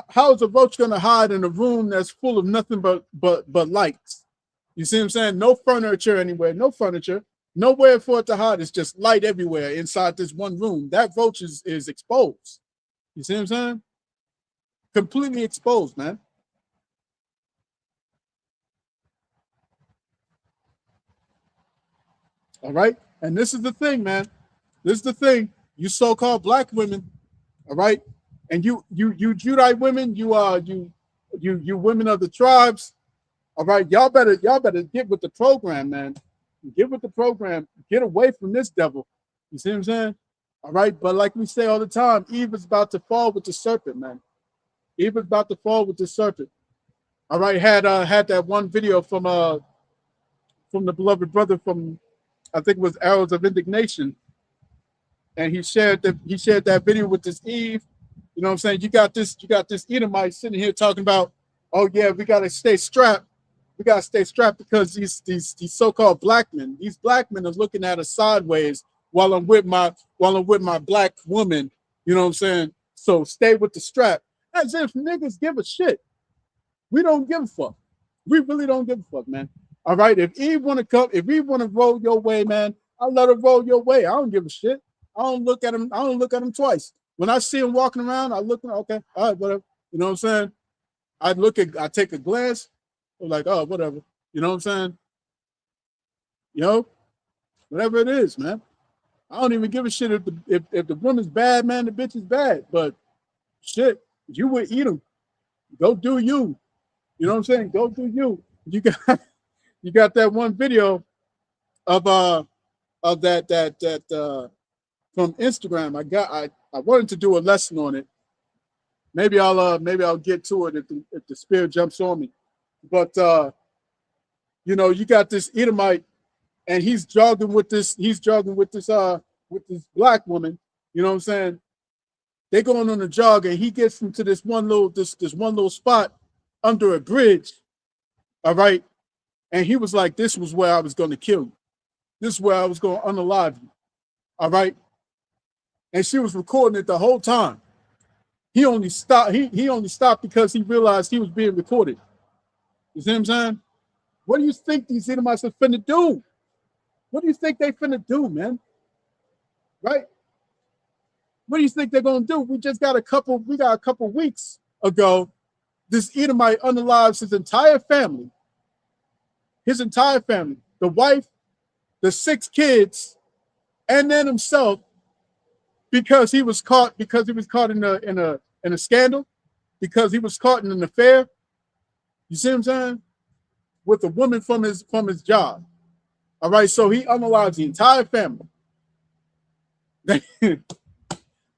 How is a roach gonna hide in a room that's full of nothing but lights? You see what I'm saying? No furniture anywhere, no furniture, nowhere for it to hide. It's just light everywhere inside this one room. That roach is exposed. You see what I'm saying? Completely exposed, man. All right. And this is the thing, man. This is the thing. You so-called black women, all right, and you Judite women, you women of the tribes, all right. Y'all better get with the program, man. Get with the program. Get away from this devil. You see what I'm saying? All right. But like we say all the time, Eve is about to fall with the serpent, man. Eve is about to fall with the serpent. All right. Had that one video from the beloved brother from, I think it was Arrows of Indignation. And he shared that video with this Eve. You know what I'm saying? You got this Edomite sitting here talking about, oh yeah, we gotta stay strapped. We gotta stay strapped because these so-called black men, these black men are looking at us sideways while I'm with my black woman. You know what I'm saying? So stay with the strap. As if niggas give a shit. We don't give a fuck. We really don't give a fuck, man. All right. If Eve wanna roll your way, man, I'll let her roll your way. I don't give a shit. I don't look at him twice. When I see him walking around, I look, okay, all right, whatever. You know what I'm saying? I take a glance, I'm like, oh, whatever. You know what I'm saying? You know, whatever it is, man. I don't even give a shit if the woman's bad, man. The bitch is bad, but shit, you would eat them. Go do you. You know what I'm saying? Go do you. You got that one video of that from Instagram. I wanted to do a lesson on it. Maybe I'll get to it if the spirit jumps on me. But you know, you got this Edomite, and he's jogging with this with this black woman. You know what I'm saying? They going on a jog, and he gets into this one little spot under a bridge. All right. And he was like, this was where I was going to kill you. This is where I was going to unalive you. All right. And she was recording it the whole time. He only stopped. He only stopped because he realized he was being recorded. You see what I'm saying? What do you think these Edomites are finna do? What do you think they finna do, man? Right? What do you think they're gonna do? We got a couple weeks ago, this Edomite unalives his entire family. His entire family, the wife, the 6 kids, and then himself, because he was caught in a scandal, because he was caught in an affair. You see what I'm saying? With a woman from his job. All right, so he unalives the entire family.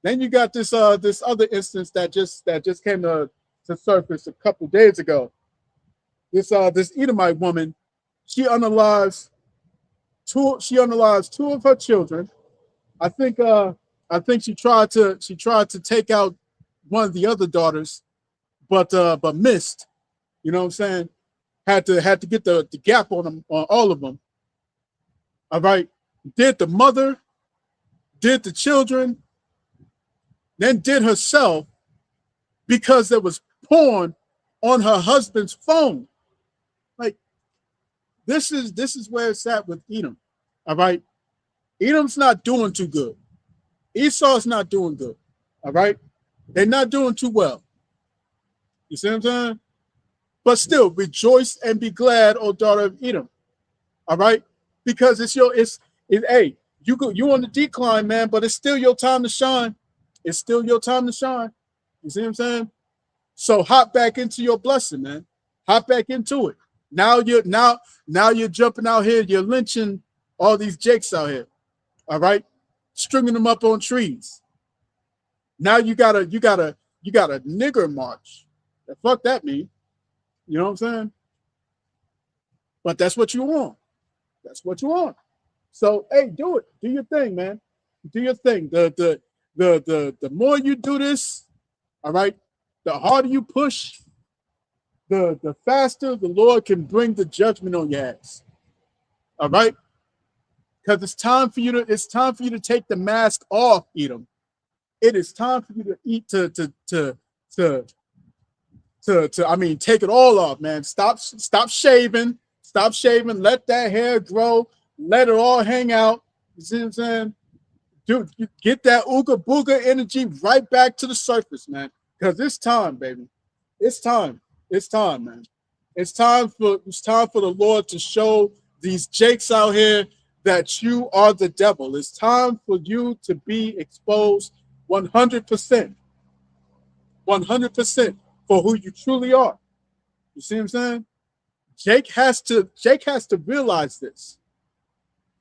Then you got this other instance that just came to surface a couple days ago. This Edomite woman, she unalives two of her children. I think she tried to take out one of the other daughters, but missed. You know what I'm saying? Had to get the gap on them, on all of them. All right. Did the mother, did the children, then did herself, because there was porn on her husband's phone. Like, this is where it's at with Edom. All right. Edom's not doing too good. Esau's not doing good. All right. They're not doing too well. You see what I'm saying? But still, rejoice and be glad, O daughter of Edom. All right, because hey, you on the decline, man, but it's still your time to shine. It's still your time to shine. You see what I'm saying? So hop back into your blessing, man. Hop back into it. Now you're jumping out here. You're lynching all these jakes out here. All right, stringing them up on trees. Now you got a nigger march. The fuck that mean? You know what I'm saying? But that's what you want. That's what you want. So hey, do it. Do your thing, man. Do your thing. The more you do this, all right, the harder you push, the faster the Lord can bring the judgment on your ass. All right? Because it's time for you to take the mask off, Edom. It is time for you to eat I mean, take it all off, man. Stop shaving. Stop shaving. Let that hair grow. Let it all hang out. You see what I'm saying? Dude, you get that ooga booga energy right back to the surface, man. Because it's time, baby. It's time. It's time, man. It's time for the Lord to show these jakes out here that you are the devil. It's time for you to be exposed 100%. 100%. For who you truly are. You see what I'm saying? Jake has to realize this.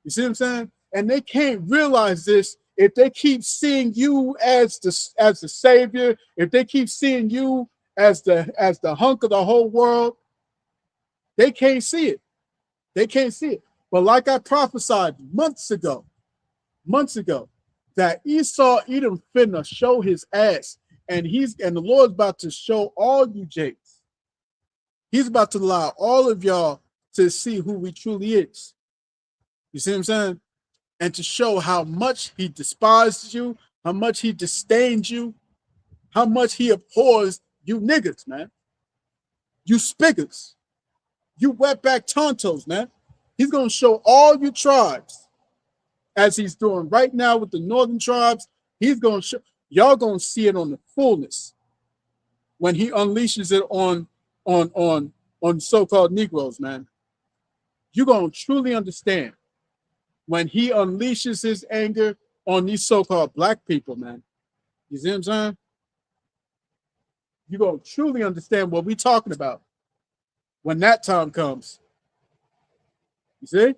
You see what I'm saying? And they can't realize this if they keep seeing you as the savior, if they keep seeing you as the hunk of the whole world. They can't see it. They can't see it. But like I prophesied months ago, that Esau Edom finna show his ass. And the Lord's about to show all you jakes. He's about to allow all of y'all to see who he truly is. You see what I'm saying? And to show how much he despises you, how much he disdains you, how much he abhors you niggas, man. You spiggers. You wetback tontos, man. He's going to show all you tribes, as he's doing right now with the northern tribes. He's going to show. Y'all gonna see it on the fullness when he unleashes it on so-called Negroes, man. You're gonna truly understand. when he unleashes his anger on these so-called black people, man. You see what I'm saying? You're going to truly understand what we're talking about when that time comes. You see?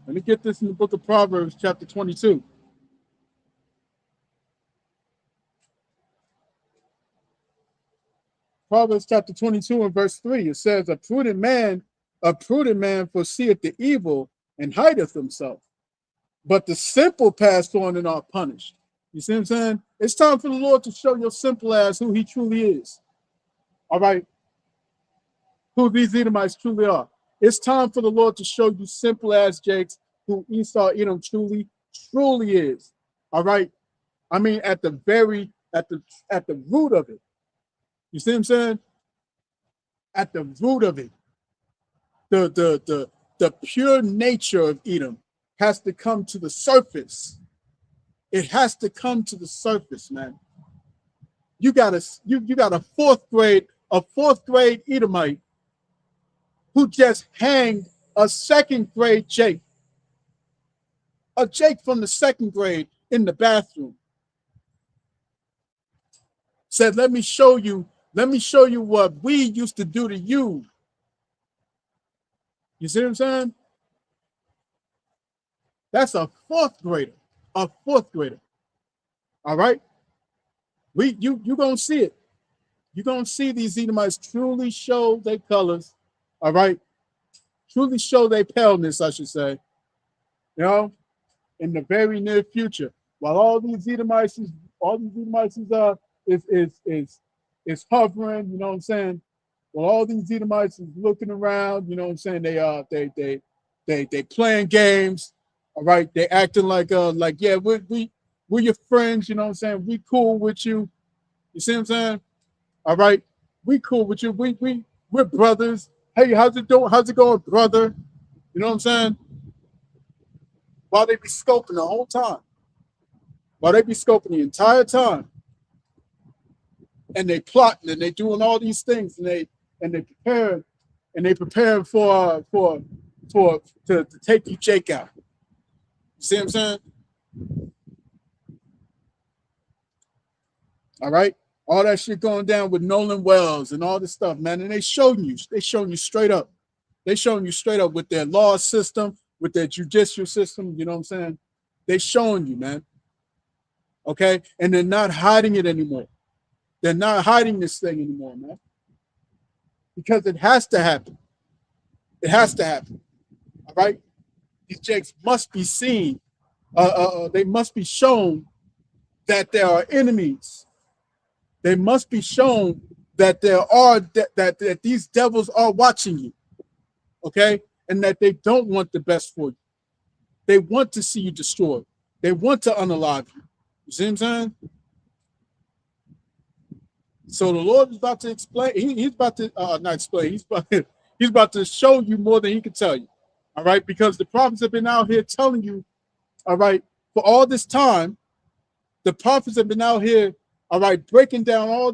Let me get this in the book of Proverbs, chapter 22. Proverbs chapter 22 and verse 3, it says, a prudent man foreseeth the evil and hideth himself, but the simple pass on and are punished. You see what I'm saying? It's time for the Lord to show your simple ass who he truly is. All right? Who these Edomites truly are. It's time for the Lord to show you simple ass Jakes who Esau Edom truly is. All right? I mean, at the root of it. You see what I'm saying? At the root of it, the pure nature of Edom has to come to the surface. It has to come to the surface, man. You got a fourth grade Edomite who just hanged a second grade Jake. A Jake from the second grade in the bathroom. Said, let me show you what we used to do to you. You see what I'm saying? That's a fourth grader. A fourth grader. All right? You gonna see it. You're gonna see these Edomites truly show their colors. All right? Truly show their paleness, I should say. You know, in the very near future. While all these Edomites is hovering, you know what I'm saying? Well, all these Edomites is looking around, you know what I'm saying? They playing games, all right? They acting like yeah, we're your friends, you know what I'm saying? We cool with you. You see what I'm saying? All right, we cool with you. We're brothers. Hey, how's it going, brother? You know what I'm saying? While they be scoping the whole time, while they be scoping the entire time, and they plotting and they doing all these things, and they preparing to take you Jake out. You see what I'm saying? All right, all that shit going down with Nolan Wells and all this stuff, man, and they showing you straight up. They showing you straight up with their law system, with their judicial system. You know what I'm saying? They showing you, man. Okay, and they're not hiding it anymore. They're not hiding this thing anymore, man. Because it has to happen. It has to happen. All right? These Jakes must be seen. They must be shown that there are enemies. They must be shown that that these devils are watching you. Okay? And that they don't want the best for you. They want to see you destroyed. They want to unalive you. You see what I'm saying? So the Lord is about to explain. He's about to not explain. He's about to show you more than he can tell you. All right, because the prophets have been out here telling you. All right, for all this time, the prophets have been out here. All right, breaking down all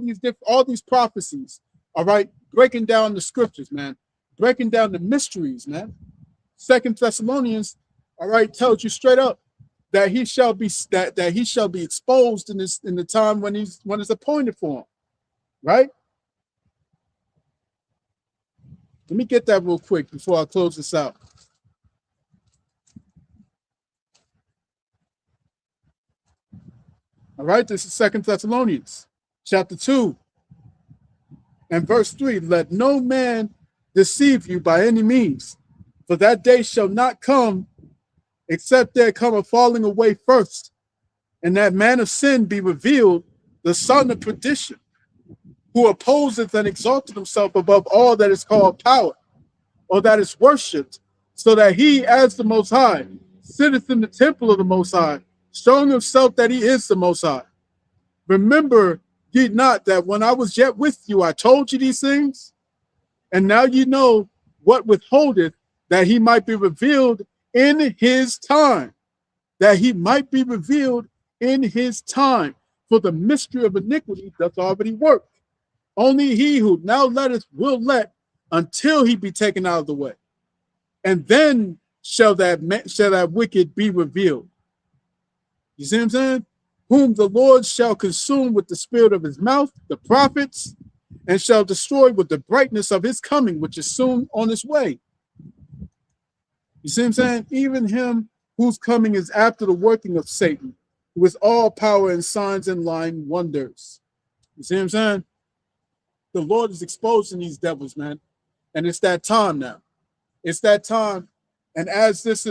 these prophecies. All right, breaking down the scriptures, man. Breaking down the mysteries, man. 2 Thessalonians, all right, tells you straight up that he shall be exposed in the time when it's appointed for him. Right? Let me get that real quick before I close this out. All right, this is 2 Thessalonians chapter 2 and verse 3. Let no man deceive you by any means, for that day shall not come except there come a falling away first, and that man of sin be revealed, the son of perdition, who opposeth and exalteth himself above all that is called power, or that is worshipped, so that he, as the Most High, sitteth in the temple of the Most High, showing himself that he is the Most High. Remember ye not that when I was yet with you, I told you these things? And now ye know what withholdeth, that he might be revealed in his time. That he might be revealed in his time. For the mystery of iniquity doth already work. Only he who now letteth will let until he be taken out of the way. And then shall that wicked be revealed. You see what I'm saying? Whom the Lord shall consume with the spirit of his mouth, the prophets, and shall destroy with the brightness of his coming, which is soon on his way. You see what I'm saying? Even him whose coming is after the working of Satan, with all power and signs and lying wonders. You see what I'm saying? The Lord is exposing these devils, man. And it's that time now. It's that time. And as this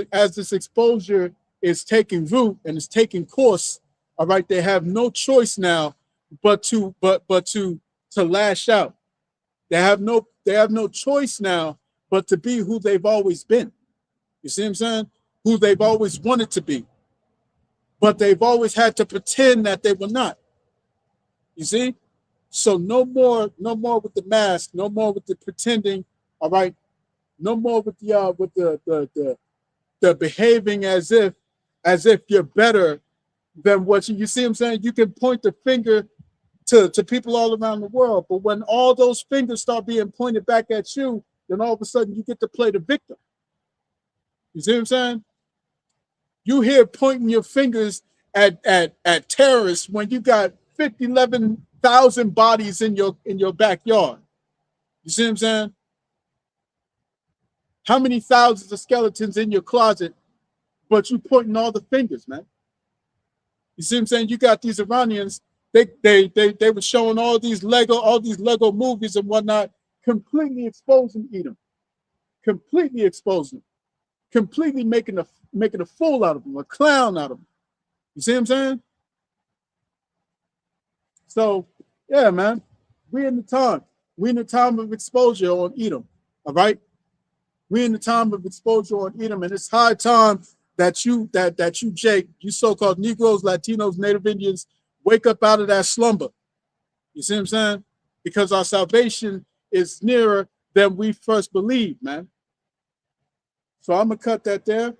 exposure is taking root and is taking course, all right, they have no choice now but to lash out. They have no choice now but to be who they've always been. You see what I'm saying? Who they've always wanted to be. But they've always had to pretend that they were not. You see? So no more with the mask, no more with the pretending, all right? No more with the behaving as if you're better than what you see what I'm saying? You can point the finger to people all around the world, but when all those fingers start being pointed back at you, then all of a sudden you get to play the victim. You see what I'm saying? You here pointing your fingers at terrorists when you got 11,000 bodies in your backyard. You see what I'm saying? How many thousands of skeletons in your closet, but you pointing all the fingers, man? You see what I'm saying? You got these Iranians, they were showing all these Lego movies and whatnot, completely exposing Edom, completely exposing, completely making a fool out of them, a clown out of them. You see what I'm saying? So, yeah, man, we're in the time. We're in the time of exposure on Edom, all right? We're in the time of exposure on Edom, and it's high time that you, Jake, you so-called Negroes, Latinos, Native Indians, wake up out of that slumber. You see what I'm saying? Because our salvation is nearer than we first believed, man. So I'm gonna cut that there.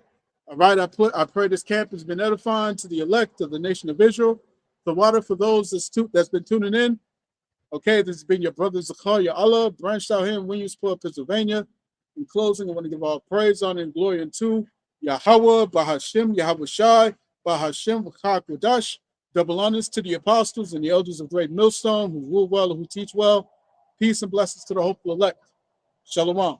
All right, I pray this camp has been edifying to the elect of the nation of Israel. The water for those that's been tuning in. Okay, this has been your brother Zakaria Allah, branched out here in Williamsport, Pennsylvania. In closing, I want to give all praise, honor, and glory unto Yahweh, Bahashim, Yahweh Shai, Bahashim, V'chak double honors to the apostles and the elders of Great Millstone who rule well and who teach well. Peace and blessings to the hopeful elect. Shalom.